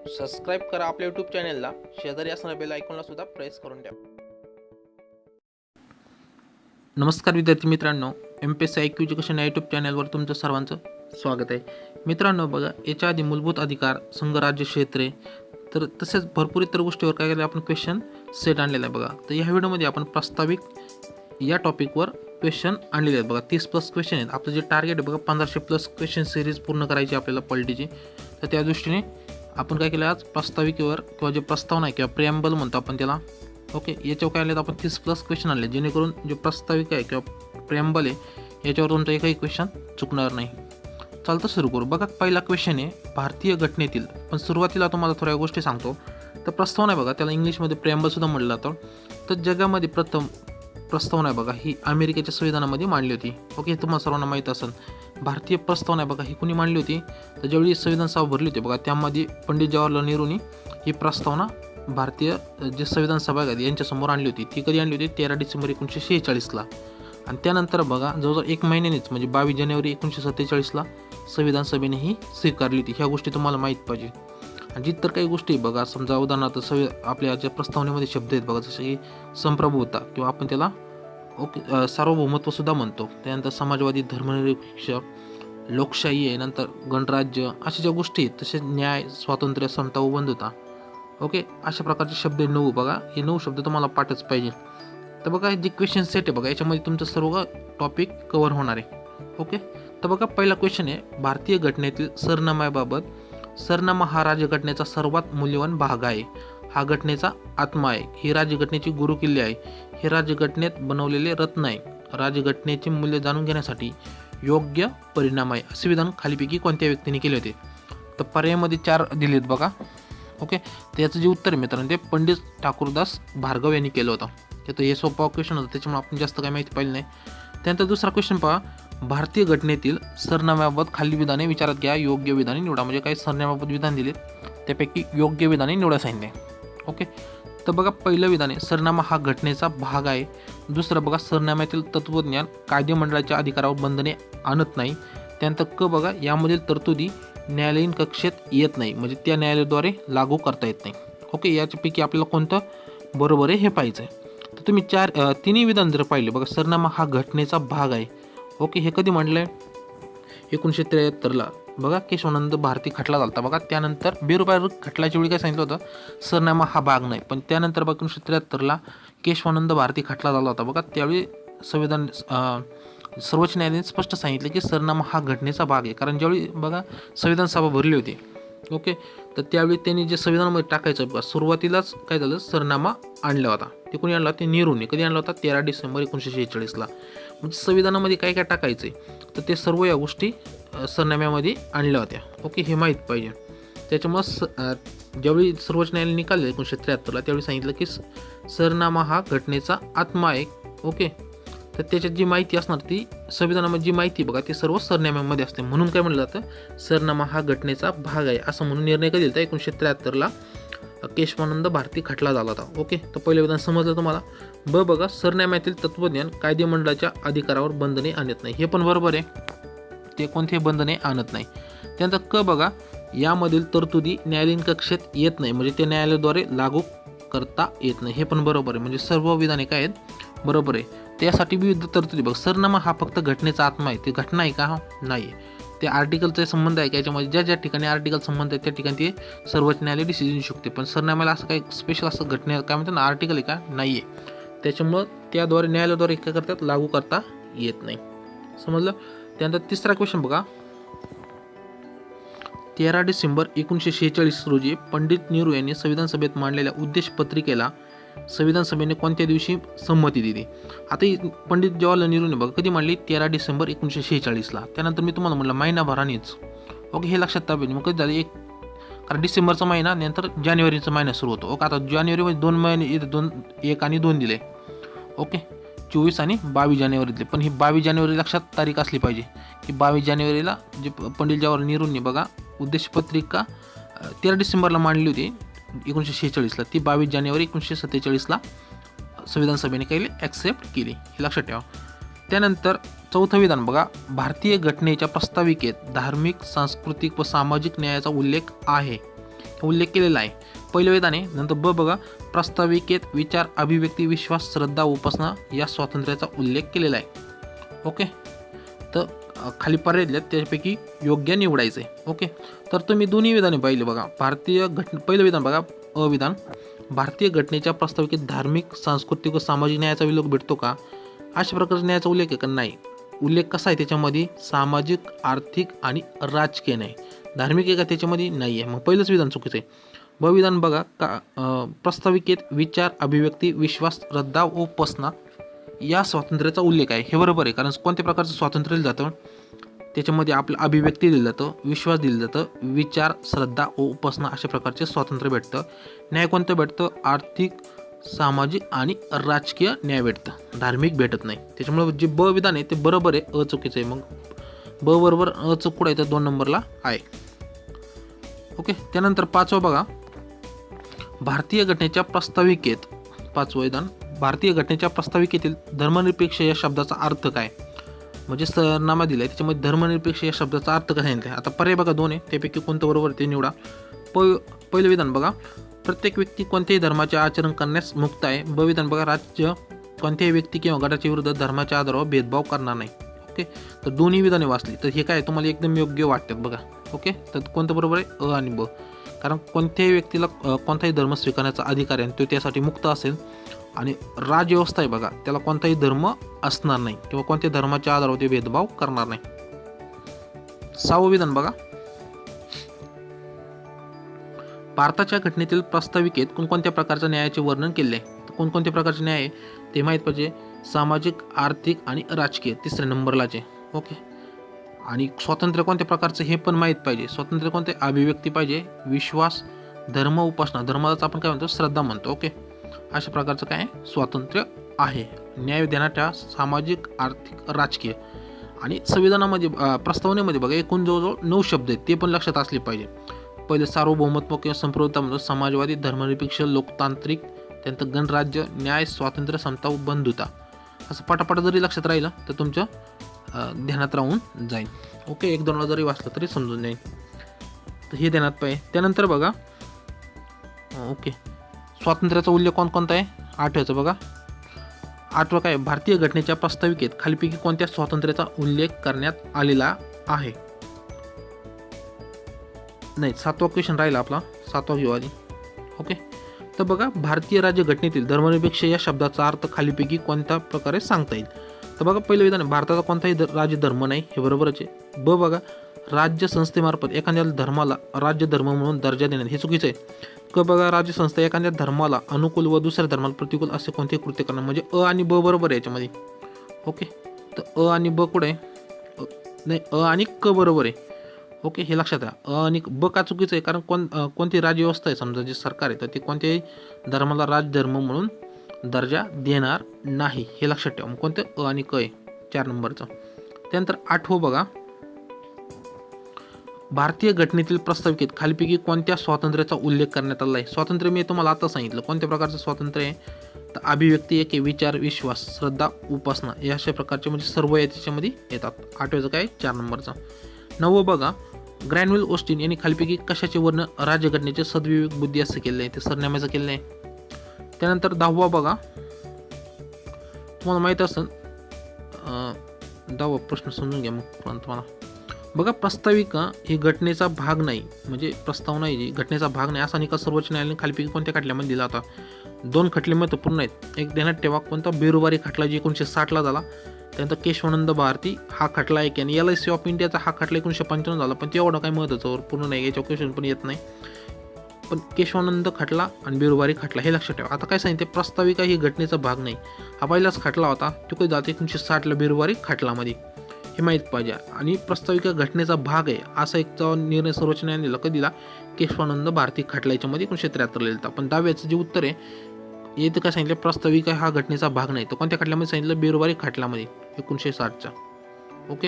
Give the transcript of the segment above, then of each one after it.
Subscribe करा आपल्या YouTube चॅनलला, शेजारी असणाऱ्या बेल आयकॉनला सुद्धा प्रेस करून द्या. नमस्कार विद्यार्थी मित्रांनो, MPSC IQ एज्युकेशन या यूट्यूब चॅनलवर तुमचं सर्वांचं स्वागत आहे. मित्रांनो बघा, याच्या आधी मूलभूत अधिकार, संघराज्य क्षेत्रे तर तसेच भरपूर इतर गोष्टीवर काय केलं आपण क्वेश्चन सेट आणलेला आहे बघा. तर ह्या व्हिडिओमध्ये आपण प्रास्ताविक या टॉपिकवर क्वेश्चन आणलेले आहेत बघा. 30+ क्वेश्चन आहेत. आपलं जे टार्गेट आहे बघा 1500+ क्वेश्चन सिरीज पूर्ण करायची आपल्याला पॉलिटीची. तर त्या दृष्टीने आपण काय केलं आज प्रास्ताविकेवर किंवा जे प्रस्तावना आहे किंवा प्रिॲम्बल म्हणतो आपण त्याला, ओके, याच्यावर काय आले आपण 30+ क्वेश्चन आणले, जेणेकरून जे प्रास्ताविक आहे किंवा प्रिॲम्बल आहे याच्यावर तुमचा एकही क्वेश्चन चुकणार नाही. चालतं सुरू करू. बघा पहिला क्वेश्चन आहे भारतीय घटनेतील, पण सुरुवातीला तुम्हाला थोड्या गोष्टी सांगतो. तर प्रस्तावना आहे बघा, त्याला इंग्लिशमध्ये प्रिॲम्बल सुद्धा म्हटलं जातं. तर जगामध्ये प्रथम प्रस्तावना आहे बघा ही अमेरिकेच्या संविधानामध्ये मांडली होती. ओके, हे तुम्हाला सर्वांना माहीत असेल. भारतीय प्रस्तावना आहे बघा ही कुणी मांडली होती, तर ज्यावेळी संविधान सभा भरली होती बघा, त्यामध्ये पंडित जवाहरलाल नेहरूंनी ही प्रस्तावना भारतीय जे संविधान सभा आहे यांच्यासमोर आणली होती. ती कधी आणली होती? 13 डिसेंबर 1946ला. आणि त्यानंतर बघा जवळजवळ 1 महिन्यानेच म्हणजे 22 जानेवारी 1947ला संविधान सभेने ही स्वीकारली होती. ह्या गोष्टी तुम्हाला माहीत पाहिजे. आणि जी तर काही गोष्टी बघा, समजा उदाहरणार्थ आपल्या ज्या प्रस्तावनेमध्ये शब्द आहेत बघा, जसे की संप्रभुता किंवा आपण त्याला ओके सार्वभौमत्वसुद्धा म्हणतो. त्यानंतर समाजवादी, धर्मनिरपेक्ष, लोकशाही आहे, नंतर गणराज्य, अशा ज्या गोष्टी आहेत, तसेच न्याय, स्वातंत्र्य, समता व बंधुता, ओके, अशा प्रकारचे शब्द 9 बघा. हे 9 शब्द तुम्हाला पाठच पाहिजे. तर बघा जे क्वेश्चन सेट आहे बघा, याच्यामध्ये तुमचं सर्व टॉपिक कव्हर होणार आहे. ओके, तर बघा पहिला क्वेश्चन आहे भारतीय घटनेतील सरनाम्याबाबत. सरनामा हा राज्यघटनेचा सर्वात मूल्यवान भाग आहे. हा घटनेचा आत्मा आहे. ही राज्यघटनेची गुरुकिल्ली आहे. हे राज्यघटनेत बनवलेले रत्न आहे. राज्यघटनेचे मूल्य जाणून घेण्यासाठी योग्य परिणाम आहे. असे विधान खालीपैकी कोणत्या व्यक्तीने केले होते? तर पर्यायामध्ये 4 दिलेत बघा. ओके, तर याचं जे उत्तर आहे मित्रांनो ते पंडित ठाकूरदास भार्गव यांनी केलं होतं. तर हे सोपा क्वेश्चन होतं, त्याच्यामुळे आपण जास्त काही माहिती पाहिली नाही. त्यानंतर दुसरा क्वेश्चन पहा, भारतीय घटनेतील सरनाम्याबाबत खालील विधाने विचारात घ्या, योग्य विधाने निवडा. म्हणजे काही सरनाम्याबाबत विधान दिलेत, त्यापैकी योग्य विधाने निवडा सांगितले. ओके, तर बघा पहिलं विधान आहे सरनामा हा घटनेचा भाग आहे. दुसरं बघा सरनाम्यातील तत्त्वज्ञान कायदेमंडळाच्या अधिकारावर बंधने आणत नाही. त्यानंतर क बघा यामधील तरतुदी न्यायालयीन कक्षेत येत नाही, म्हणजे त्या न्यायालयाद्वारे लागू करता येत नाही. ओके, याच्यापैकी आपल्याला कोणतं बरोबर आहे हे पाहिजे आहे. तर तुम्ही तिन्ही विधान जर पाहिले बघा, सरनामा हा घटनेचा भाग आहे. ओके, हे कधी म्हटलं आहे? 1973ला बघा केशवानंद भारती खटला झाला बघा. त्यानंतर बेरुपार खटल्याच्या वेळी काय सांगितलं होतं? सरनामा हा भाग नाही. पण त्यानंतर बघा 1973ला केशवानंद भारती खटला झाला होता बघा. त्यावेळी सर्वोच्च न्यायालयाने स्पष्ट सांगितले की सरनामा हा घटनेचा भाग आहे. कारण ज्यावेळी बघा संविधान सभा भरली होती, ओके, तर त्यावेळी त्यांनी जे संविधानामध्ये टाकायचं बघा, सुरुवातीलाच काय झालं, सरनामा आणला होता. ते कोणी आणला? ते नेहरूने. कधी आणला होता? 13 डिसेंबर 1946ला. म्हणजे संविधानामध्ये काय काय टाकायचं आहे, तर ते सर्व या गोष्टी सरनाम्यामध्ये आणल्या होत्या. ओके, हे माहीत पाहिजे. त्याच्यामुळं ज्यावेळी सर्वोच्च न्यायालयाने निकाल 1973ला, त्यावेळी सांगितलं की सरनामा हा घटनेचा आत्मा आहे. ओके, तर त्याच्यात जी माहिती असणार ती संविधानामध्ये जी माहिती बघा ती सर्व सरनाम्यामध्ये असते. म्हणून काय म्हटलं जातं? सरनामा हा घटनेचा भाग आहे, असं म्हणून निर्णय कधी दिला? 1973ला केशवानंद भारती खटला झाला होता. ओके, तर पहिलं विधान समजलं तुम्हाला. ब बघा सरनाम्यातील तत्त्वज्ञान कायदेमंडळाच्या अधिकारावर बंधने आणत नाही. हे पण बरोबर आहे, ते कोणतेही बंधने आणत नाही. त्यानंतर क बघा यामधील तरतुदी न्यायालयीन कक्षेत येत नाही, म्हणजे ते न्यायालयाद्वारे लागू करता येत नाही. हे पण बरोबर आहे. म्हणजे सर्व विधाने काय आहेत? बरोबर आहे. त्यासाठी विविध तरतुदी बघ. सरनामा हा फक्त घटनेचा आत्मा आहे. ते घटना आहे का? नाही आहे. ते आर्टिकलचा संबंध आहे का? याच्यामध्ये ज्या ज्या ठिकाणी आर्टिकल संबंध आहे त्या ठिकाणी ते सर्वोच्च न्यायालय डिसिजन घेऊ शकते. पण सरनाम्याला असं काही स्पेशल असं घटने काय म्हणतात ना आर्टिकल आहे का? नाही आहे. त्याच्यामुळं त्याद्वारे न्यायालयाद्वारे काय करतात? लागू करता येत नाही. समजलं? त्यानंतर तिसरा क्वेश्चन बघा, 13 डिसेंबर 1946 रोजी पंडित नेहरू यांनी संविधान सभेत मांडलेल्या उद्देश पत्रिकेला संविधान सभेने कोणत्या दिवशी संमती दिली? आता ही पंडित जवाहरलाल नेहरूने बघा कधी मांडली? 13 डिसेंबर 1946ला. त्यानंतर मी तुम्हाला म्हटलं महिनाभरानेच. ओके, हे लक्षात ताब्यात. मग कधी झालं? कारण डिसेंबरचा महिना नंतर जानेवारीचा महिना सुरू होतो. ओके, आता जानेवारीमध्ये 2 महिने, 1 आणि 2 दिले. ओके, 24 आणि 22 जानेवारी दिले. पण ही 22 जानेवारी लक्षात तारीख असली पाहिजे की 22 जानेवारीला जे पंडित जवाहरलाल नेहरूंनी बघा उद्देश पत्रिका 13 डिसेंबरला मांडली होती 1946ला, ती 22 जानेवारी 1947ला संविधान सभेने काही ॲक्सेप्ट केली. हे लक्षात ठेवा. त्यानंतर चौथं विधान बघा, भारतीय घटनेच्या प्रस्ताविकेत धार्मिक, सांस्कृतिक व सामाजिक न्यायाचा उल्लेख आहे. उल्लेख केलेला आहे. पहिलं विधान आहे. नंतर ब बघा, प्रास्ताविकेत विचार, अभिव्यक्ती, विश्वास, श्रद्धा, उपासना या स्वातंत्र्याचा उल्लेख केलेला आहे. ओके, तर खाली पर्याय दिलेत त्यापैकी योग्य निवडायचं आहे. ओके, तर तुम्ही दोन्ही विधाने पाहिले बघा. पहिलं विधान बघा, अविधान, भारतीय घटनेच्या प्रास्ताविकेत धार्मिक, सांस्कृतिक व सामाजिक न्यायाचा उल्लेख भेटतो का? अशा प्रकारचा न्यायाचा उल्लेख आहे का? नाही. उल्लेख कसा आहे त्याच्यामध्ये? सामाजिक, आर्थिक आणि राजकीय नाही. धार्मिक आहे का त्याच्यामध्ये? नाही आहे. मग पहिलंच विधान चुकीचं आहे. ब विधान बघा, प्रास्ताविकेत विचार, अभिव्यक्ती, विश्वास, श्रद्धा व उपासना या स्वातंत्र्याचा उल्लेख आहे. हे बरोबर आहे, कारण कोणत्या प्रकारचं स्वातंत्र्य दिलं जातं? त्याच्यामध्ये आपलं अभिव्यक्ती दिलं जातं, विश्वास दिलं जातं, विचार, श्रद्धा व उपासना अशा प्रकारचे स्वातंत्र्य भेटतं. न्याय कोणतं भेटतं? आर्थिक, सामाजिक आणि राजकीय न्याय भेटतं, धार्मिक भेटत नाही. त्याच्यामुळे जे ब विधान आहे ते बरोबर आहे, अ चुकीचं आहे. मग ब बरोबर अ चूक कुठं आहे तर 2 नंबरला आहे. ओके, त्यानंतर 5वं बघा, भारतीय घटनेच्या प्रास्ताविकेत, 5वं विधान, भारतीय घटनेच्या प्रास्ताविकेतील धर्मनिरपेक्ष या शब्दाचा अर्थ काय? म्हणजे सरनामा दिला आहे त्याच्यामध्ये धर्मनिरपेक्ष या शब्दाचा अर्थ काय सांगितला आहे. आता पर्याय बघा 2 आहे, त्यापैकी कोणतं बरोबर ते निवडा. पहिलं विधान बघा, प्रत्येक व्यक्ती कोणत्याही धर्माचे आचरण करण्यास मुक्त आहे. ब विधान बघा, राज्य कोणत्याही व्यक्ती किंवा गटाच्या विरुद्ध धर्माच्या आधारावर भेदभाव करणार नाही. ओके, तर दोन्ही विधाने वाचली तर हे काय तुम्हाला एकदम योग्य वाटतात बघा. ओके, तर कोणतं बरोबर आहे? अ आणि ब. कारण कोणत्याही व्यक्तीला कोणताही धर्म स्वीकारण्याचा अधिकार आहे, तो त्यासाठी मुक्त असेल. आणि राजव्यवस्था आहे बघा, त्याला कोणताही धर्म असणार नाही किंवा कोणत्या धर्माच्या आधारावर ते भेदभाव करणार नाही. 6वं विधान बघा, भारताच्या घटनेतील प्रास्ताविकेत कोणकोणत्या प्रकारच्या न्यायाचे वर्णन केले आहे? कोणकोणत्या प्रकारचे न्याय आहे ते माहीत पाहिजे. सामाजिक, आर्थिक आणि राजकीय 3ऱ्या नंबरलाचे. ओके, आणि स्वातंत्र्य कोणत्या प्रकारचं हे पण माहीत पाहिजे. स्वातंत्र्य कोणते? अभिव्यक्ती पाहिजे, विश्वास, धर्म, उपासना. धर्मालाच आपण काय म्हणतो? श्रद्धा म्हणतो. ओके, अशा प्रकारचं काय स्वातंत्र्य आहे. न्याय देण्याच्या सामाजिक, आर्थिक, राजकीय. आणि संविधानामध्ये प्रस्तावनेमध्ये बघा एकूण जवळजवळ 9 शब्द आहेत, ते पण लक्षात असले पाहिजे. पहिले सार्वभौमत्व किंवा संप्रभुता म्हणतो, समाजवादी, धर्मनिरपेक्ष, लोकतांत्रिक, त्यानंतर गणराज्य, न्याय, स्वातंत्र्य, समता व बंधुता. असं पटापट जरी लक्षात राहिलं तर तुमच्या ध्यानात राहून जाईल. ओके, 1-2ला जरी वाचलं तरी समजून जाईल. तर हे ध्यानात पाहिजे. त्यानंतर बघा, ओके, स्वातंत्र्याचा उल्लेख कोणकोणता आहे? 8वाचं बघा, 8वं काय? भारतीय घटनेच्या प्रास्ताविकेत खालीपैकी कोणत्या स्वातंत्र्याचा उल्लेख करण्यात आलेला आहे? नाही, 7वा क्वेश्चन राहिला आपला, 7वा घेऊ आधी. ओके, तर बघा, भारतीय राज्यघटनेतील धर्मनिरपेक्ष या शब्दाचा अर्थ खालीपैकी कोणत्या प्रकारे सांगता येईल? तर बघा, पहिलं विधान, भारताचा कोणताही राज्य धर्म नाही, हे बरोबरच आहे. ब बघा, राज्य संस्थेमार्फत एखाद्या धर्माला राज्य धर्म म्हणून दर्जा देण्यात, हे चुकीचं आहे. क बघा, राज्य संस्था एखाद्या धर्माला अनुकूल व दुसऱ्या धर्माला प्रतिकूल असे कोणते कृत्य करणार, म्हणजे अ आणि ब बरोबर आहे याच्यामध्ये. ओके, तर अ आणि ब कुठे आहे? नाही, अ आणि क बरोबर आहे. ओके, हे लक्षात घ्या. अ आणि ब का चुकीचं आहे? कारण कोणती राज्यव्यवस्था आहे, समजा जे सरकार आहे तर ते कोणत्याही धर्माला राजधर्म म्हणून दर्जा देणार नाही, हे लक्षात ठेवा. मग कोणतं? अ आणि क आहे 4 नंबरचं. त्यानंतर 8वं बघा, भारतीय घटनेतील प्रास्ताविकेत खालीपैकी कोणत्या स्वातंत्र्याचा उल्लेख करण्यात आला आहे? स्वातंत्र्य मी तुम्हाला आता सांगितलं कोणत्या प्रकारचं स्वातंत्र्य आहे. तर अभिव्यक्ती एक, विचार, विश्वास, श्रद्धा, उपासना या अशा प्रकारचे म्हणजे सर्व याच्यामध्ये येतात. 8व्याचं काय? 4 नंबरचं. 9वं बघा, ग्रॅन्युअल ऑस्टिन यांनी खालीपैकी कशाचे वर्णन राज्यघटनेचे सद्विवेक बुद्धी असं केलं आहे? ते सरनाम्याचं केलं आहे. त्यानंतर 10वा बघा, तुम्हाला माहीत असेल, 10वा प्रश्न समजून घ्या मग तुम्हाला. बघा, प्रस्ताविका ही घटनेचा भाग नाही, म्हणजे प्रस्तावना ही घटनेचा भाग नाही असा निकाल सर्वोच्च न्यायालयाने खालीपैकी कोणत्या खटल्यामध्ये दिला होता? 2 खटले महत्त्वपूर्ण आहेत. एक ध्यानात ठेवा, कोणता? बेरुबारी खटला जे 1960ला झाला. त्यानंतर केशवानंद भारती हा खटला एक, आणि LIC ऑफ इंडियाचा हा खटला 1995 झाला, पण ते एवढं काही महत्त्वाचं पूर्ण नाही, याच्या क्वेश्चन पण येत नाही. पण केशवानंद खटला आणि बेरुबारी खटला हे लक्षात ठेवा. आता काय सांगितले? प्रस्ताविका ही घटनेचा भाग नाही, हा पहिलाच खटला होता, तो कधी जातो? 1960ला बेरुबारी खटलामध्ये, हे माहीत पाहिजे. आणि प्रस्ताविका घटनेचा भाग आहे असा एक निर्णय सर्वोच्च न्यायालयाने दिला. कधी दिला? केशवानंद भारती खटला याच्यामध्ये 1973ला दिला. पण 10व्याचं जे उत्तर आहे येतं काय सांगितलं? प्रस्ताविका हा घटनेचा भाग नाही. तर कोणत्या खटल्यामध्ये सांगितलं? बेरुबारी खटल्यामध्ये 1960च्या. ओके,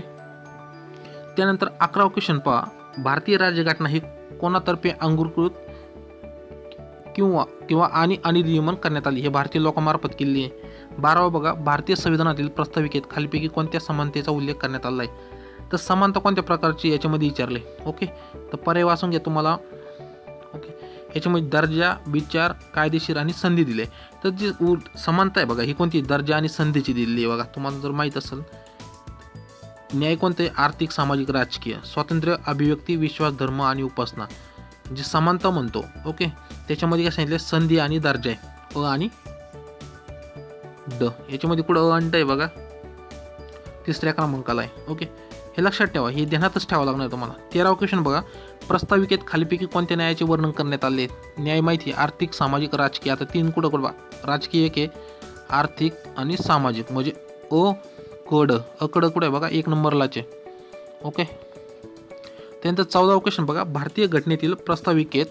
त्यानंतर 11वा क्वेश्चन पहा, भारतीय राज्यघटना ही कोणातर्फे अंगीकृत किंवा आणि अधिनियमन करण्यात आली? हे भारतीय लोकांमार्फत केली आहे. 12वा बघा, भारतीय संविधानातील प्रस्ताविकेत खालीपैकी कोणत्या समानतेचा उल्लेख करण्यात आला आहे? तर समानता कोणत्या प्रकारची याच्यामध्ये विचारले. ओके, तर पर्याय वाचून घ्या तुम्हाला. ओके, याच्यामध्ये दर्जा, विचार, कायदेशीर आणि संधी दिले. तर जी समानता आहे बघा, ही कोणती दर्जा आणि संधीची दिलेली आहे बघा. तुम्हाला जर माहीत असेल, न्याय कोणते आर्थिक, सामाजिक, राजकीय, स्वातंत्र्य, अभिव्यक्ती, विश्वास, धर्म आणि उपासना. जे समानता म्हणतो ओके, त्याच्यामध्ये काय सांगितलं संधी आणि दर्जा आहे, अ आणि ड. याच्यामध्ये कुठं अंड आहे बघा, तिसऱ्या क्रमांकाला आहे. ओके, हे लक्षात ठेवा, हे ध्यानातच ठेवावं लागणार तुम्हाला. 13वा क्वेश्चन बघा, प्रस्ताविकेत खालीपैकी कोणत्या न्यायाचे वर्णन करण्यात आले. न्याय माहिती आर्थिक, सामाजिक, राजकीय. आता 3 कुठं बघा, राजकीय एक आहे, आर्थिक आणि सामाजिक म्हणजे अ कड, अकडं कुठं आहे बघा 1 नंबरलाचे. ओके, त्यानंतर 14वा क्वेश्चन बघा, भारतीय घटनेतील प्रस्ताविकेत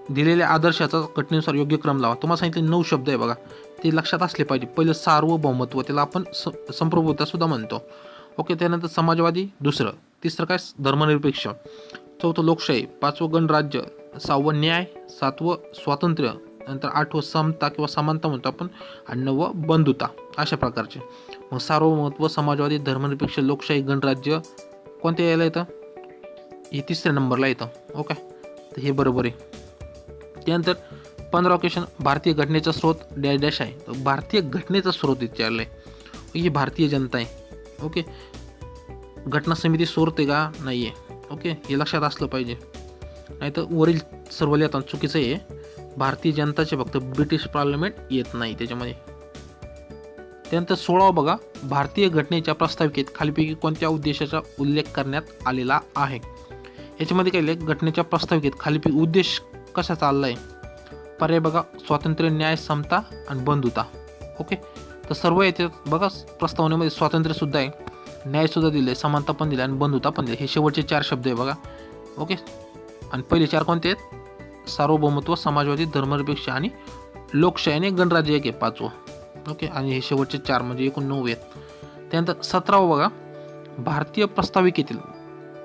दिलेल्या आदर्शाचा घटनेनुसार योग्य क्रम लावा. तुम्हाला सांगितले 9 शब्द आहे बघा, ते लक्षात असले पाहिजे. पहिलं सार्वभौमत्व, त्याला आपण संप्रभुता सुद्धा म्हणतो. ओके, त्यानंतर समाजवादी, दुसरं. तिसरं काय धर्मनिरपेक्ष, चौथं लोकशाही, 5वं गणराज्य, 6वं न्याय, 7वं स्वातंत्र्य, नंतर 8वं समता किंवा समानता म्हणतो आपण, आणि 9वं बंधुता. अशा प्रकारचे. मग सार्वभौमत्व, समाजवादी, धर्मनिरपेक्ष, लोकशाही, गणराज्य कोणत्या यायला येतं, हे 3ऱ्या नंबरला येतं. ओके, तर हे बरोबर आहे. त्यानंतर 15वा क्वेश्चन, भारतीय घटनेचा स्रोत डॅश डॅश आहे. तर भारतीय घटनेचा स्रोत विचारलं आहे, ही भारतीय जनता आहे. ओके, घटना समिती स्रोत आहे का, नाही आहे. ओके, हे लक्षात असलं पाहिजे, नाही तर वरील सर्व लिहिताना चुकीचं आहे. भारतीय जनताचे फक्त ब्रिटिश पार्लमेंट येत नाही त्याच्यामध्ये. त्यानंतर 16वा बघा, भारतीय घटनेच्या प्रस्ताविकेत खालीपैकी कोणत्या उद्देशाचा उल्लेख करण्यात आलेला आहे. याच्यामध्ये काय लिहिले, घटनेच्या प्रस्ताविकेत खालीपैकी उद्देश कसा चालला आहे. पर्याय बघा, स्वातंत्र्य, न्याय, समता आणि बंधुता. ओके, तर सर्व याच्यात बघा प्रस्तावनेमध्ये स्वातंत्र्य सुद्धा आहे, न्याय सुद्धा दिले, समानता पण दिले आणि बंधुता पण दिले. हे शेवटचे 4 शब्द आहे बघा. ओके, आणि पहिले 4 कोणते आहेत, सार्वभौमत्व, समाजवादी, धर्मनिरपेक्ष आणि लोकशाही आणि गणराज्य एक आहे 5वं. ओके, आणि हे शेवटचे 4 म्हणजे एकूण 9 आहेत. त्यानंतर 17वा बघा, भारतीय प्रस्ताविकेतील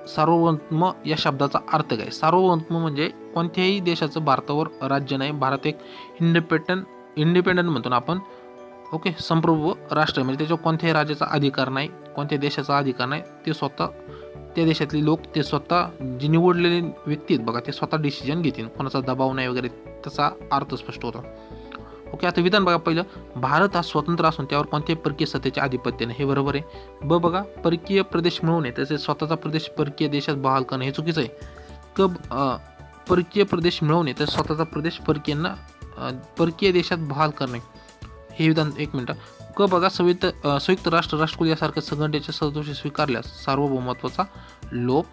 सार्वभौम या शब्दाचा अर्थ काय. सार्वभौम म्हणजे कोणत्याही देशाचं भारतावर राज्य नाही. भारत एक इंडिपेंडंट म्हणतो ना आपण. ओके, संप्रभू राष्ट्र म्हणजे त्याच्यावर कोणत्याही राज्याचा अधिकार नाही, कोणत्याही देशाचा अधिकार नाही. ते स्वतः, त्या देशातले लोक, ते स्वतः जे निवडलेले व्यक्ती आहेत बघा, ते स्वतः डिसिजन घेतील, कोणाचा दबाव नाही वगैरे, त्याचा अर्थ स्पष्ट होतो. ओके, आता विधान बघा, पहिलं, भारत हा स्वतंत्र असून त्यावर कोणत्याही परकीय सत्तेचे आधिपत्य नाही. हे बरोबर आहे. ब बघा, परकीय प्रदेश मिळवणे तसेच स्वतःचा प्रदेश परकीय देशात बहाल करणे हे चुकीचं आहे. परकीय प्रदेश मिळवणे तर स्वतःचा प्रदेश परकीय देशात बहाल करणे हे विधान. 1 मिनिट. क बघा, संयुक्त राष्ट्र, राष्ट्रकुल यासारख्या संघटनेचे सदस्य स्वीकारल्यास सार्वभौमत्वाचा लोप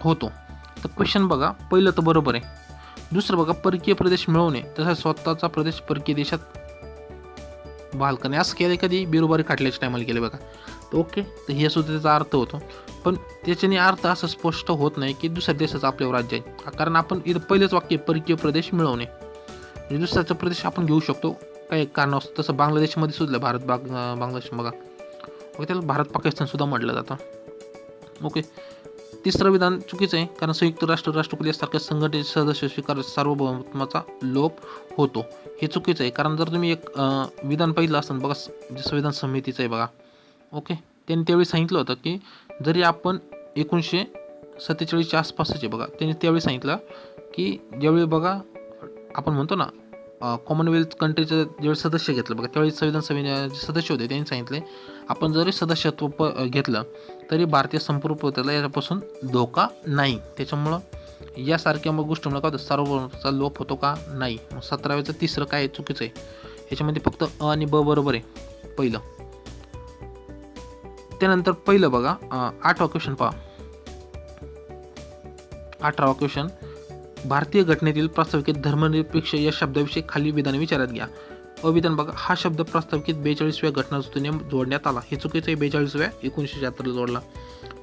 होतो. तर क्वेश्चन बघा, पहिलं तर बरोबर आहे. दुसरं बघा, परकीय प्रदेश मिळवणे तसंच स्वतःचा प्रदेश परकीय देशात बहाल करणे, असं केलं कधी बिरुबारी खाटल्याच्या टायमाला केलं बघा. तर ओके, तर हे सुद्धा त्याचा अर्थ होतो, पण त्याच्याने अर्थ असं स्पष्ट होत नाही की दुसऱ्या देशाचं आपल्यावर राज्य आहे. कारण आपण इथं पहिलेच वाक्य परकीय प्रदेश मिळवणे म्हणजे दुसऱ्याचा प्रदेश आपण घेऊ शकतो काही कारण असतं. तसं बांगलादेशमध्ये सुद्धा भारत बांगलादेश बघा, ओके, त्याला भारत पाकिस्तान सुद्धा म्हटलं जातं. ओके, तिसरं विधान चुकीचं आहे, कारण संयुक्त राष्ट्र, राष्ट्रकुल यासारख्या संघटनेचे सदस्य स्वीकार सार्वभौमत्वाचा लोप होतो. हे चुकीचं आहे, कारण जर तुम्ही एक विधान पाहिलं असतं बघा, जे संविधान समितीचं आहे बघा. ओके, त्यांनी त्यावेळी सांगितलं होतं की जरी आपण 1947च्या आसपासच आहे बघा, त्यांनी त्यावेळी सांगितलं की ज्यावेळी बघा आपण म्हणतो ना कॉमनवेल्थ कंट्रीचं ज्यावेळी सदस्य घेतलं बघा, त्यावेळी संविधान समितीचे सदस्य होते, त्यांनी सांगितले आपण जरी सदस्यत्व घेतलं तरी भारतीय संप्रभुत्वाला याच्यापासून धोका नाही. त्याच्यामुळं यासारख्या मग गोष्टीमुळे काय होतं, सार्वभौमत्वाचा लोप होतो का, नाही. मग 17व्याचं तिसरं काय चुकीचं आहे, याच्यामध्ये फक्त अ आणि ब बरोबर आहे पहिलं. त्यानंतर पहिलं बघा 8वा क्वेश्चन पहा. 18वा क्वेश्चन, भारतीय घटनेतील प्रस्ताविकेत धर्मनिरपेक्ष या शब्दाविषयी खाली विधाने विचारात घ्या. अविधान बघा, हा शब्द प्रस्ताविकेत 42व्या घटनादुरुस्तीने जोडण्यात आला. हे चुकीचं आहे, 42व्या 1976 जोडला.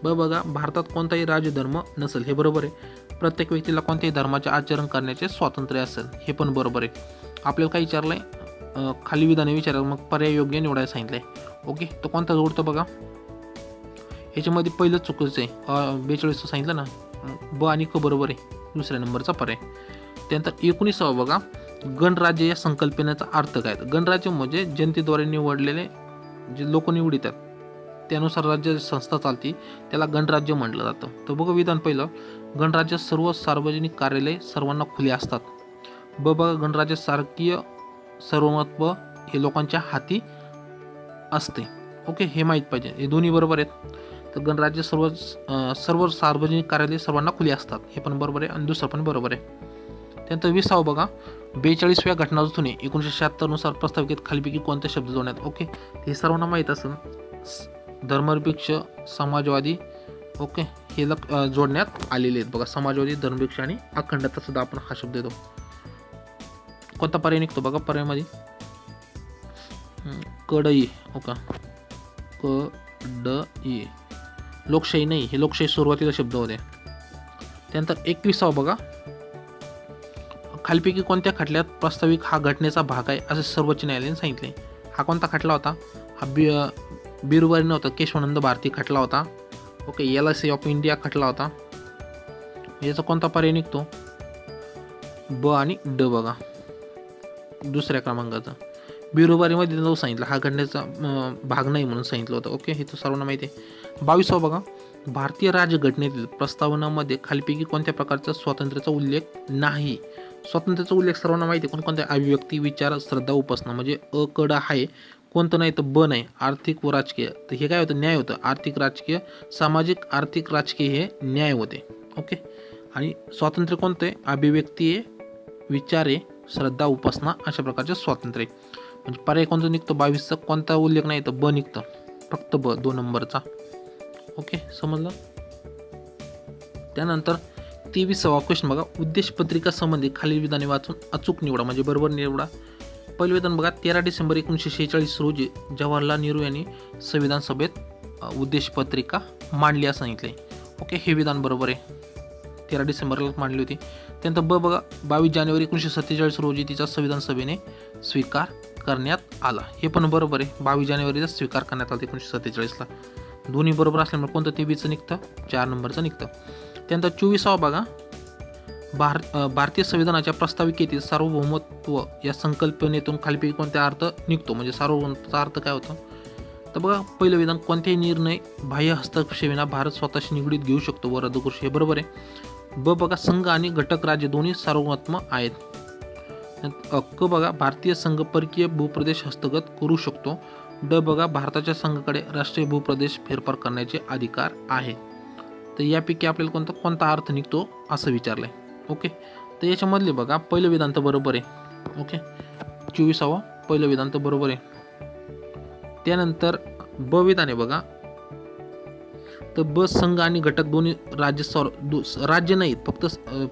ब बघा, भारतात कोणताही राजधर्म नसेल. हे बरोबर आहे. प्रत्येक व्यक्तीला कोणत्याही धर्माचे आचरण करण्याचे स्वातंत्र्य असेल. हे पण बरोबर आहे. आपल्याला काय विचारलंय, खाली विधाने विचारलं, मग पर्याय योग्य निवडायला सांगितलंय. ओके, तो कोणता जोडतो बघा, ह्याच्यामध्ये पहिलं चुकीचं आहे. 42 सांगितलं ना, ब आणि क बरोबर आहे, दुसऱ्या नंबरचा पर्याय. त्यानंतर 19वा बघा, गणराज्य या संकल्पनेचा अर्थ काय. गणराज्य म्हणजे जनतेद्वारे निवडलेले जे लोक निवडितात त्यानुसार राज्य संस्था चालती, त्याला गणराज्य म्हटलं जातं. तर बघा विधान पहिलं, गणराज्यात सर्व सार्वजनिक कार्यालय सर्वांना खुली असतात. ब बघा गणराज्यात सारखीय सर्वमत्व हे लोकांच्या हाती असते. ओके, हे माहीत पाहिजे. हे दोन्ही बरोबर आहेत. तर गणराज्य सर्व सार्वजनिक कार्यालय सर्वांना खुली असतात, हे पण बरोबर आहे आणि दुसरं पण बरोबर आहे. त्यानंतर 20 बघा 42व्या घटनादुरुस्तीने 1976 नुसार प्रस्तावित खालीपैकी कोणते शब्द जोडण्यात. ओके, हे सर्वांना माहीत असेल. धर्मनिरपेक्ष, समाजवादी, ओके, हे जोडण्यात आलेले आहेत. बघा समाजवादी, धर्मनिरपेक्ष आणि अखंडता सुद्धा आपण हा शब्द देतो. कोणता पर्याय निघतो बघा पर्यायामध्ये? कडई. ओके, कडई. लोकशाही नाही, हे लोकशाही सुरुवातीला शब्द होते. त्यानंतर 21 बघा खालीपैकी कोणत्या खटल्यात प्रस्ताविक हा घटनेचा भाग आहे असे सर्वोच्च न्यायालयाने सांगितले. हा कोणता खटला होता? हा बिरुवारी नव्हता, केशवानंद भारती खटला होता. ओके, LIC ऑफ इंडिया खटला होता. याचा कोणता पर्याय निघतो? ब आणि ड. बघा दुसऱ्या क्रमांकाचा बिरुवारीमध्ये नव्हतं सांगितलं, हा घटनेचा भाग नाही म्हणून सांगितलं होतं. ओके, हे तर सर्वांना माहिती आहे. 22 बघा भारतीय राज्यघटनेतील प्रस्तावनामध्ये खालीपैकी कोणत्या प्रकारचा स्वातंत्र्याचा उल्लेख नाही. स्वातंत्र्याचा उल्लेख सर्वांना माहिती आहे. कोणकोणत्या? अभिव्यक्ती, विचार, श्रद्धा, उपासना. म्हणजे अ कड आहे, कोणतं नाही तर ब नाही. आर्थिक व राजकीय. तर हे काय होतं? न्याय होतं. आर्थिक, राजकीय, सामाजिक, आर्थिक, राजकीय हे न्याय होते. ओके, आणि स्वातंत्र्य कोणतं आहे? अभिव्यक्ती आहे, विचार आहे, श्रद्धा, उपासना अशा प्रकारचे स्वातंत्र्य. म्हणजे पर्याय कोणतं निघतं? 22चा कोणता उल्लेख नाही तर ब निघतं, फक्त ब 2 नंबरचा. ओके, समजलं. त्यानंतर 23वा क्वेश्चन बघा उद्देशपत्रिका संबंधी खालील विधाने वाचून अचूक निवडा. म्हणजे बरोबर निवडा. पहिलं विधान बघा 13 डिसेंबर 1946 रोजी जवाहरलाल नेहरू यांनी संविधान सभेत उद्देशपत्रिका मांडली असं सांगितले. ओके, हे विधान बरोबर आहे. 13 डिसेंबरला मांडली होती. त्यानंतर ब बघा 22 जानेवारी 1947 रोजी तिचा संविधान सभेने स्वीकार करण्यात आला. हे पण बरोबर आहे. 22 जानेवारीला स्वीकार करण्यात आला 1947ला. दोन्ही बरोबर असल्यामुळे कोणतं? 23चं निघतं, 4 नंबरचं निघतं. त्यानंतर 24 बघा भारतीय संविधानाच्या प्रस्ताविकेतील सार्वभौमत्व या संकल्पनेतून खालीपैकी कोणत्या अर्थ निघतो. म्हणजे सार्वभौमत्वाचा अर्थ काय होतं? तर बघा पहिलं विधान कोणतेही निर्णय बाह्य हस्तक्षेपाविना भारत स्वतःशी निगडीत घेऊ शकतो व रद्द करू शकतो. हे बरोबर आहे. ब बघा संघ आणि घटक राज्य दोन्ही सार्वभौमत्व आहेत. क बघा भारतीय संघ परकीय भूप्रदेश हस्तगत करू शकतो. ड बघा भारताच्या संघाकडे राष्ट्रीय भूप्रदेश फेरफार करण्याचे अधिकार आहे. तर यापैकी आपल्याला कोणता अर्थ निघतो असं विचारलंय. ओके, तर याच्यामधले बघा पहिलं विधान तर बरोबर आहे. ओके, 24 पहिलं विधान तर बरोबर आहे. त्यानंतर ब विधान आहे बघा, तर ब संघ आणि घटक दोन्ही राज्य नाहीत, फक्त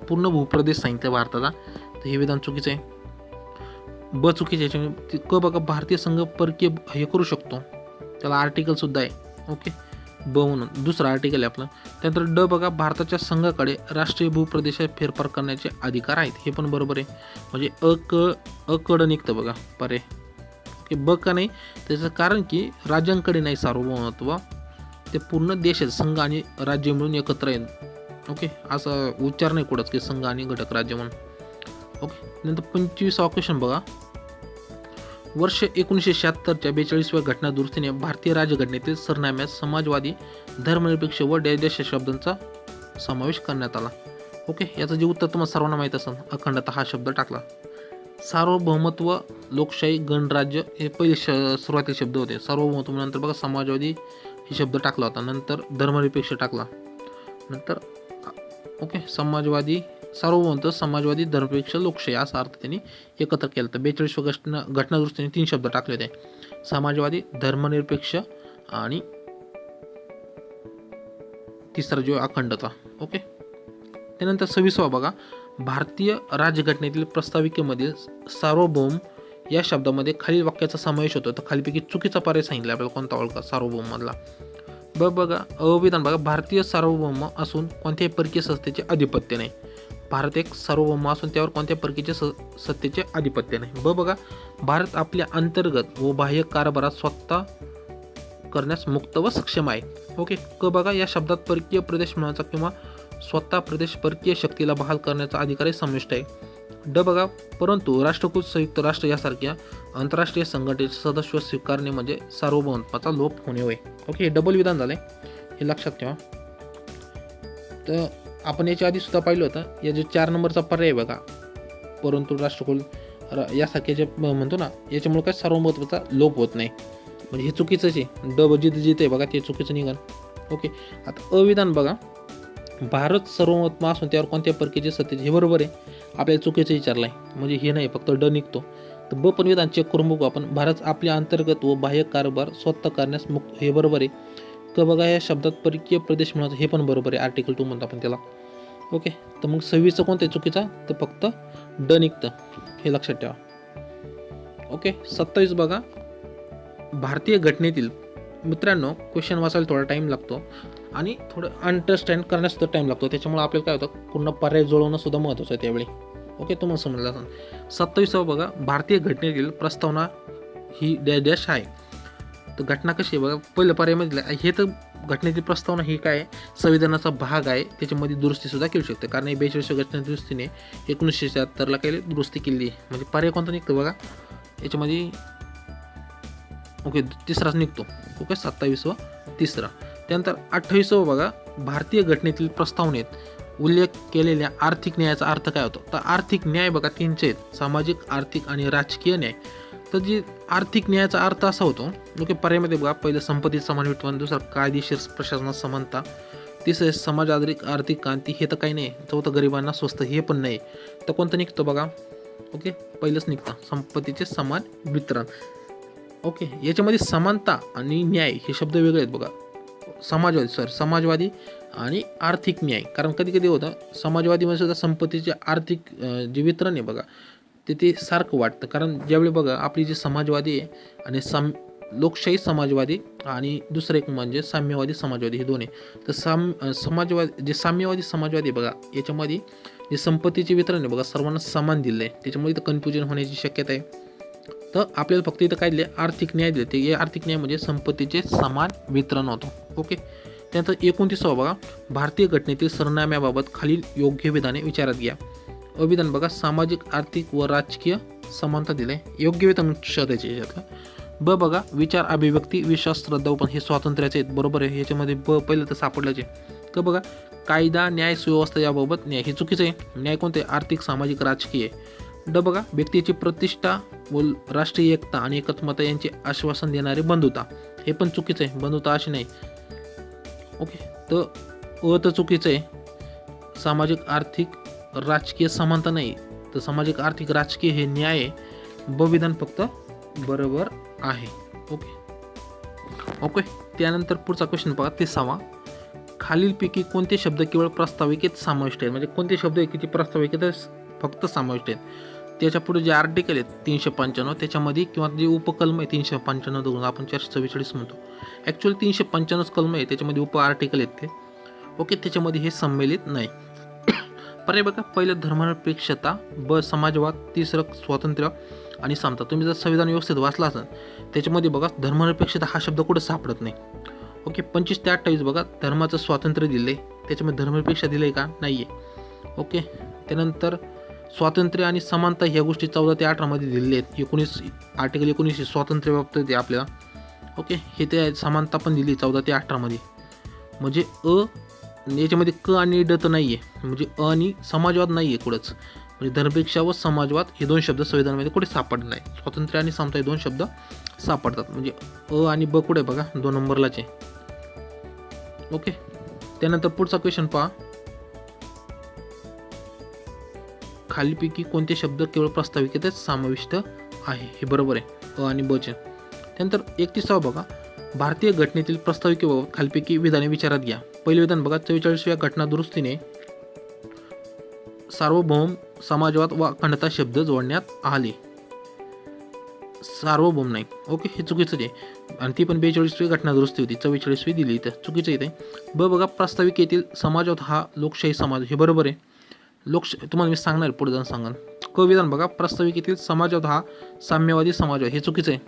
पूर्ण भूप्रदेश सांगितलं भारताचा. तर हे विधान चुकीचं आहे. ब चुकीचे आहे. क बघा भारतीय संघ परकीय हे करू शकतो, त्याला आर्टिकल सुद्धा आहे. ओके, ब म्हणून दुसरं आर्टिकल आहे आपलं. त्यानंतर ड बघा भारताच्या संघाकडे राष्ट्रीय भूप्रदेशात फेरफार करण्याचे अधिकार आहेत. हे पण बरोबर आहे. म्हणजे अकड निघतं बघा पर्याय. ओके, ब का नाही? त्याचं कारण की राज्यांकडे नाही सार्वभौमत्व, ते पूर्ण देश आहेत, संघ आणि राज्य मिळून एकत्र आहेत. ओके, असा उच्चार नाही कुठंच की संघ आणि घटक राज्य म्हणून. ओके, नंतर 25वा क्वेश्चन बघा वर्ष 1976च्या 42व्या घटना दुरुस्तीने भारतीय राज्यघटनेतील सरनाम्यात समाजवादी, धर्मनिरपेक्ष व डॅश शब्दांचा समावेश करण्यात आला. ओके, याचं जे उत्तर तुम्हाला सर्वांना माहीत असेल, अखंडता हा शब्द टाकला. सार्वभौमत्व, लोकशाही, गणराज्य हे पहिले सुरुवातीचे शब्द होते. सार्वभौमत्व नंतर बघा समाजवादी हे शब्द टाकला होता, नंतर धर्मनिरपेक्ष टाकला, नंतर ओके समाजवादी, सार्वभौमत्व, समाजवादी, धर्मनिरपेक्ष, लोकशाही असा अर्थ त्यांनी एकत्र केला. तर 42व्या घटनादुरुस्तीने 3 शब्द टाकले होते, समाजवादी, धर्मनिरपेक्ष आणि तिसरा जो अखंडता. ओके, त्यानंतर 26वा बघा भारतीय राज्यघटनेतील प्रस्ताविकेमध्ये सार्वभौम या शब्दामध्ये खालील वाक्याचा समावेश होतो. तर खालीपैकी चुकीचा पर्याय सांगितला आपल्याला कोणता ओळखा सार्वभौम मधला. ब बघा अविधान बघा भारतीय सार्वभौम असून कोणत्याही परकीय संस्थेचे आधिपत्य नाही. भारत एक सार्वभौम असून त्यावर कोणत्याही परकीय सत्तेचे आधिपत्य नाही. ब बघा भारत आपल्या अंतर्गत व बाह्य कारभारात स्वतः करण्यास मुक्त व सक्षम आहे. ओके, क बघा या शब्दात परकीय प्रदेश मिळवण्याचा किंवा स्वतः प्रदेश परकीय शक्तीला बहाल करण्याचा अधिकारही समाविष्ट आहे. ड बघा परंतु राष्ट्रकुट, संयुक्त राष्ट्र यासारख्या आंतरराष्ट्रीय संघटनेचे सदस्य स्वीकारणे म्हणजे सार्वभौमत्वाचा लोप होणे होय. ओके, हे डबल विधान झाले, हे लक्षात ठेवा. तर आपण याच्या आधी सुद्धा पाहिलं होतं, या जो 4 नंबरचा पर्याय बघा, परंतु राष्ट्रकुल यासारखे जे म्हणतो ना, याच्यामुळे काय सार्वभौमत्वाचा लोप होत नाही, म्हणजे हे चुकीचंच आहे. ड जित आहे बघा, ते चुकीचं निघाल. ओके, आता अविधान बघा, भारत सार्वभौम असून त्यावर कोणत्या प्रकारचे सत्तेचे, हे बरोबर आहे. आपल्याला चुकीचं विचारलं आहे, म्हणजे हे नाही, फक्त ड निघतो. तर ब पण विधान चेक करून बघू आपण. भारत आपल्या अंतर्गत व बाह्य कारभार स्वतः करण्यास मुक्त, हे बरोबर आहे. क बघा, या शब्दात परकीय प्रदेश म्हणतो, हे पण बरोबर आहे. आर्टिकल 2 म्हणतो आपण त्याला. ओके, तर मग 26चं कोणतं आहे चुकीचा, तर फक्त ड निघतं, हे लक्षात ठेवा. ओके, 27 बघा, भारतीय घटनेतील, मित्रांनो क्वेश्चन वाचायला थोडा टाईम लागतो आणि थोडं अंडरस्टँड करण्यास सुद्धा टाईम लागतो, त्याच्यामुळे आपल्याला काय होतं, पूर्ण पर्याय जुळवणं सुद्धा महत्त्वाचं आहे त्यावेळी. ओके, तुम्हाला समजलं असेल. 27 बघा, भारतीय घटनेतील प्रस्तावना ही डॅश डॅश आहे. तर घटना कशी आहे बघा, पहिलं पर्यायमध्ये हे तर घटनेतील प्रस्तावना ही काय आहे, संविधानाचा भाग आहे, त्याच्यामध्ये दुरुस्तीसुद्धा केली शकते, कारण हे 42व्या घटना दुरुस्तीने 1976ला काही दुरुस्ती केली आहे. म्हणजे पर्याय कोणता निघतो बघा याच्यामध्ये, ओके तिसराच निघतो. ओके, 27वा तिसरा. त्यानंतर 28वा बघा, भारतीय घटनेतील प्रस्तावनेत उल्लेख केलेल्या आर्थिक न्यायाचा अर्थ काय होतो. तर आर्थिक न्याय बघा 3चे आहेत, सामाजिक, आर्थिक आणि राजकीय न्याय. तर जी आर्थिक न्यायाचा अर्थ असा होतो, ओके पर्यायामध्ये बघा, पहिलं संपत्ती समान वितरण, दुसरं कायदेशीर प्रशासनात समानता, तिसरं समाज आर्थिक क्रांती, हे तर काही नाही. चौथं गरिबांना स्वस्त, हे पण नाही. तर कोणतं निघतं बघा, ओके पहिलंच निघतं संपत्तीचे समान वितरण. ओके, याच्यामध्ये समानता आणि न्याय हे शब्द वेगळे आहेत बघा. समाजवादी आणि आर्थिक न्याय, कारण कधी कधी होतं समाजवादीमध्ये सुद्धा संपत्तीचे आर्थिक जे वितरण आहे बघा, ते सारखं वाटतं. कारण ज्यावेळी बघा आपली जी समाजवादी आहे आणि लोकशाही समाजवादी आणि दुसरं एक म्हणजे साम्यवादी समाजवादी, हे दोन आहे. तर समाजवादी जे साम्यवादी समाजवादी बघा, याच्यामध्ये जे संपत्तीचे वितरण आहे बघा सर्वांना समान दिलं आहे, त्याच्यामुळे इथं कन्फ्युजन होण्याची शक्यता आहे. तर आपल्याला फक्त इथं काय दिले, आर्थिक न्याय दिले. ते आर्थिक न्याय म्हणजे संपत्तीचे समान वितरण होतं. ओके, त्यानंतर 29 बघा, भारतीय घटनेतील सरनाम्याबाबत खालील योग्य विधाने विचारात घ्या. अविधान बघा, सामाजिक, आर्थिक व राजकीय समानता दिले, योग्य विधान शोधायचे याच्यातलं. ब बघा, विचार, अभिव्यक्ती, विश्वास, श्रद्धा, पण हे स्वातंत्र्याचे आहेत, बरोबर आहे. ह्याच्यामध्ये ब पहिलं तर सापडल्याचे. क बघा, कायदा, न्याय, सुव्यवस्था याबाबत न्याय, हे चुकीचं आहे. न्याय कोणते, आर्थिक, सामाजिक, राजकीय. ड बघा, व्यक्तीची प्रतिष्ठा व राष्ट्रीय एकता आणि एकत्मता यांचे आश्वासन देणारे बंधुता, हे पण चुकीचं आहे. बंधुता अशी नाही. ओके, तर तर चुकीचं आहे. सामाजिक, आर्थिक, राजकीय समानता नाही, तर सामाजिक, आर्थिक, राजकीय हे न्याय आहे. ब विधान फक्त बरोबर आहे. ओके, त्यानंतर पुढचा क्वेश्चन बघा, 30वा. खालीलपैकी कोणते शब्द केवळ प्रास्ताविकेत समाविष्ट आहेत, म्हणजे कोणते शब्द आहे की ते प्रास्ताविकेत फक्त समाविष्ट आहेत. त्याच्या पुढे जे आर्टिकल आहेत 395, त्याच्यामध्ये किंवा जे उपकलम आहे 395 धरून आपण 444 म्हणतो, ॲक्च्युअली 395 कलम आहे, त्याच्यामध्ये उप आर्टिकल आहेत ते. ओके, त्याच्यामध्ये हे संमेलित नाही. पर्याय बघा, पहिलं धर्मनिरपेक्षता, ब समाजवाद, तिसरं स्वातंत्र्य आणि समता. तुम्ही जर संविधान व्यवस्थित वाचला असेल त्याच्यामध्ये बघा धर्मनिरपेक्षता हा शब्द कुठं सापडत नाही. ओके, 25 ते 28 बघा, धर्माचं स्वातंत्र्य दिले, त्याच्यामध्ये धर्मनिरपेक्षता दिलं आहे का, नाही आहे. ओके, त्यानंतर स्वातंत्र्य आणि समानता ह्या गोष्टी 14 ते 18 मध्ये दिलेले आहेत. आर्टिकल 19 स्वातंत्र्याबाबत आहे आपल्याला. ओके, हे ते समानता पण दिली 14 ते 18 मध्ये. म्हणजे याच्यामध्ये क आणि ड तर नाही आहे, म्हणजे आणि समाजवाद नाही आहे कुठंच. म्हणजे धर्मपेक्षा व समाजवाद हे दोन शब्द संविधानामध्ये कुठे सापडत नाही. स्वातंत्र्य आणि समता हे दोन शब्द सापडतात, म्हणजे आणि ब कुठे बघा 2 नंबरलाचे. ओके, त्यानंतर पुढचा क्वेश्चन पहा, खालीलपैकी कोणते शब्द केवळ प्रास्ताविकेतच समाविष्ट आहे, हे बरोबर आहे, आणि बचे. त्यानंतर 31 बघा, भारतीय घटनेतील प्रस्ताविकेबाबत खालीलपैकी विधाने विचारात घ्या. पहिलं विधान बघा, 44व्या घटना दुरुस्तीने सार्वभौम, समाजवाद व अखंडता शब्द जोडण्यात आले. सार्वभौम नाही. ओके, हे चुकीचं आहे, आणि ती पण 42वी घटना दुरुस्ती होती, 44वी दिली इथं, चुकीचं येते. ब बघा, प्रास्ताविकेतील समाजवाद हा लोकशाही समाज, हे बरोबर आहे. तुम्हाला मी सांगणार पुढे जाऊन सांगा. क विधान बघा, प्रास्ताविकेतील समाजवाद हा साम्यवादी समाजवाद, हे चुकीचं आहे.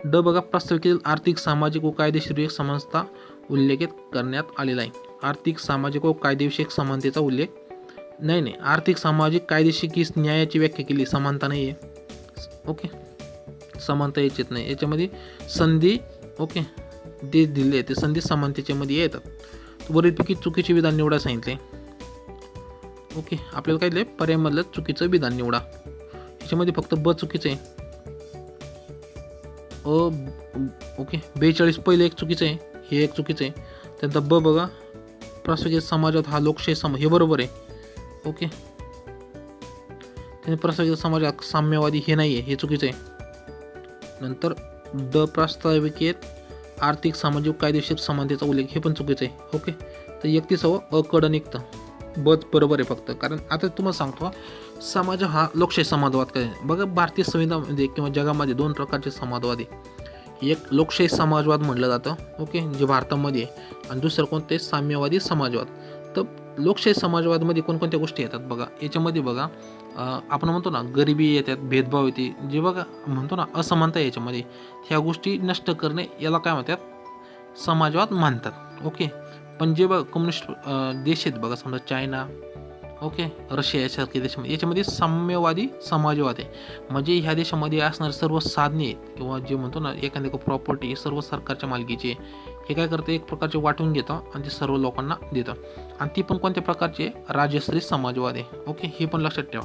ड बघा, प्रास्ताविकेतील आर्थिक, सामाजिक व कायदेशीर समानता उल्लेखित करण्यात आलेला आहे. आर्थिक, सामाजिक व कायदेविषयक समानतेचा उल्लेख नाही. आर्थिक, सामाजिक, कायदेशीर न्यायाची व्याख्या केली, समानता नाही आहे. ओके, समानता याच्यात नाही, याच्यामध्ये संधी, ओके ते दिले ते संधी समानतेच्या मध्ये येतात. वरीलपैकी चुकीचे विधान निवडा सांगितले. ओके, आपल्याला काय दिलं आहे, पर्यायमधलं चुकीचं विधान निवडा. याच्यामध्ये फक्त ब चुकीचं आहे. ओके, 42 पहिलं एक चुकीचं आहे, हे एक चुकीचं आहे. त्यानंतर ब बघा, प्रशासकीय समाजात हा लोकशाही समाज, हे बरोबर आहे. ओके, त्याने प्रशासकीय समाजात साम्यवादी हे नाही आहे, हे चुकीचं आहे. नंतर ड प्रास्ताविकेत आर्थिक सामाजिक कायदेशीर समानतेचा उल्लेख, हे पण चुकीचं आहे. ओके, तर 31 अकडं निघतं, बच बरोबर आहे फक्त. कारण आता तुम्हाला सांगतो, समाज हा लोकशाही समाजवाद काय बघा, भारतीय संविधानामध्ये किंवा जगामध्ये 2 प्रकारचे समाजवाद आहे. एक लोकशाही समाजवाद म्हटलं जातं, ओके, जे भारतामध्ये आहे, आणि दुसरं कोणते साम्यवादी समाजवाद. तर लोकशाही समाजवादमध्ये कोणकोणत्या गोष्टी येतात बघा, याच्यामध्ये बघा आपण म्हणतो ना, गरिबी येतात, भेदभाव येते, जे बघा म्हणतो ना असमानता याच्यामध्ये, ह्या गोष्टी नष्ट करणे याला काय म्हणतात, समाजवाद मानतात. ओके, पण जे बघा कम्युनिस्ट देश आहेत बघा, समजा चायना, ओके, रशिया यासारख्या देशामध्ये, याच्यामध्ये साम्यवादी समाजवाद आहे. म्हणजे ह्या देशामध्ये असणारे सर्व साधने आहेत किंवा जे म्हणतो ना एखाद्या प्रॉपर्टी सर्व सरकारच्या मालकीची, हे काय करतं, एक प्रकारचे वाटून घेतं आणि ते सर्व लोकांना देतं. आणि ती पण कोणत्या प्रकारचे, राजश्री समाजवाद आहे. ओके, हे पण लक्षात ठेवा.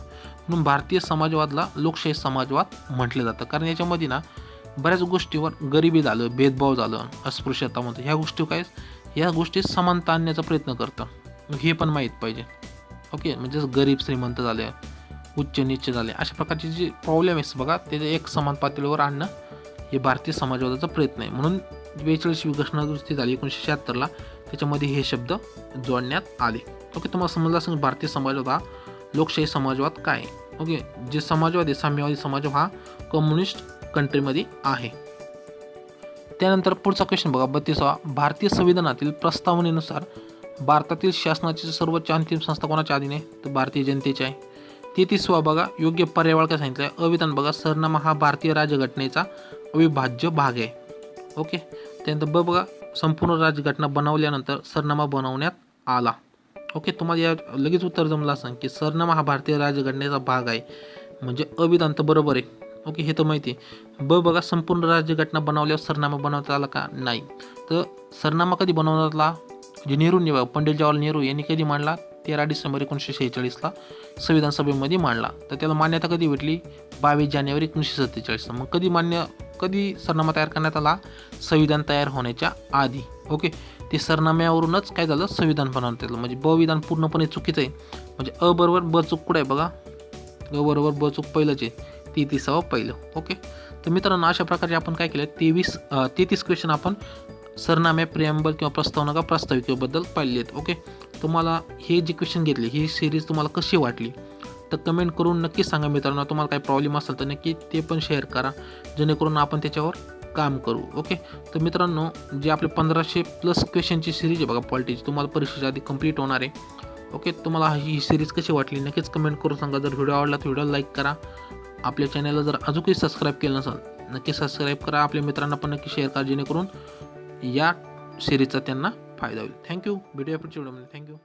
म्हणून भारतीय समाजवादला लोकशाही समाजवाद म्हटलं जातं. कारण याच्यामध्ये ना बऱ्याच गोष्टीवर, गरिबी झालं, भेदभाव झालं, अस्पृश्यता म्हणतो, ह्या गोष्टी काय, ह्या गोष्टी समानता आणण्याचा प्रयत्न करतं, हे पण माहीत पाहिजे. ओके, म्हणजे गरीब श्रीमंत झाले, उच्च नीच झाले, अशा प्रकारचे जे प्रॉब्लेम आहेत बघा, ते एक समान पातळीवर आणणं हे भारतीय समाजवादाचा प्रयत्न आहे. म्हणून 42वी घटना दुरुस्ती झाली 1976ला, त्याच्यामध्ये हे शब्द जोडण्यात आले. ओके, तुम्हाला समजलं असेल भारतीय समाजवाद हा लोकशाही समाजवाद काय आहे. ओके, जे समाजवादी साम्यवादी समाज हा कम्युनिस्ट कंट्रीमध्ये आहे. त्यानंतर पुढचा क्वेश्चन बघा, 32वा, भारतीय संविधानातील प्रस्तावनेनुसार भारतातील शासनाची सर्वोच्च अंतिम संस्था कोणाच्या अधीन आहे, तर भारतीय जनतेची आहे. 33वा बघा, योग्य पर्यावळ काय सांगितलं आहे, अविधान बघा, सरनामा हा भारतीय राज्यघटनेचा अविभाज्य भाग आहे. ओके, त्यानंतर ब बघा, संपूर्ण राज्यघटना बनवल्यानंतर सरनामा बनवण्यात आला. ओके, तुम्हाला या लगेच उत्तर जमलं असं की सरनामा हा भारतीय राज्यघटनेचा भाग आहे, म्हणजे अविधान तर बरोबर आहे. ओके, हे तर माहिती आहे. ब बघा, संपूर्ण राज्यघटना बनवल्यावर सरनामा बनवता आला का, नाही. तर सरनामा कधी बनवण्यात आला, जे नेहरूंनी बघा, पंडित जवाहरलाल नेहरू यांनी कधी मांडला, 13 डिसेंबर 1946ला संविधान सभेमध्ये मांडला. तर त्याला मान्यता कधी भेटली, 22 जानेवारी 1947. मग कधी सरनामा तयार करण्यात आला, संविधान तयार होण्याच्या आधी. ओके, ते सरनाम्यावरूनच काय झालं, संविधान बनवण्यात आलं. म्हणजे ब विधान पूर्णपणे चुकीचं आहे. म्हणजे अ बरोबर ब चूक कुठं आहे बघा, ग बरोबर ब चूक पहिलंच आहे, 33वा पहिलं. ओके, तर मित्रांनो अशा प्रकारे आपण काय केलं, 33 क्वेश्चन आपण सरनाम्या, प्रिएम्बल किंवा प्रस्तावना का प्रास्ताविकेबद्दल पाहिले आहेत. ओके, तुम्हाला हे जे क्वेश्चन घेतले, ही सिरीज तुम्हाला कशी वाटली, तर कमेंट करून नक्की सांगा मित्रांनो. तुम्हाला काही प्रॉब्लेम असेल तर नक्की ते पण शेअर करा, जेणेकरून आपण त्याच्यावर काम करू. ओके, तर मित्रांनो जे आपले 1500+ क्वेश्चनची सिरीज आहे बघा पॉलिटीची, तुम्हाला परीक्षेच्या आधी कंप्लीट होणार आहे. ओके, तुम्हाला ही सिरीज कशी वाटली नक्कीच कमेंट करून सांगा. जर व्हिडिओ आवडला तर व्हिडिओला लाईक करा. आपल्या चॅनलला जर अजूनही सबस्क्राईब केलं नसेल नक्की सबस्क्राईब करा. आपल्या मित्रांना पण नक्की शेअर करा, जेणेकरून या सिरीजचा त्यांना फायदा होईल. थँक्यू. भेटूया पुढच्या व्हिडिओमध्ये. थँक्यू.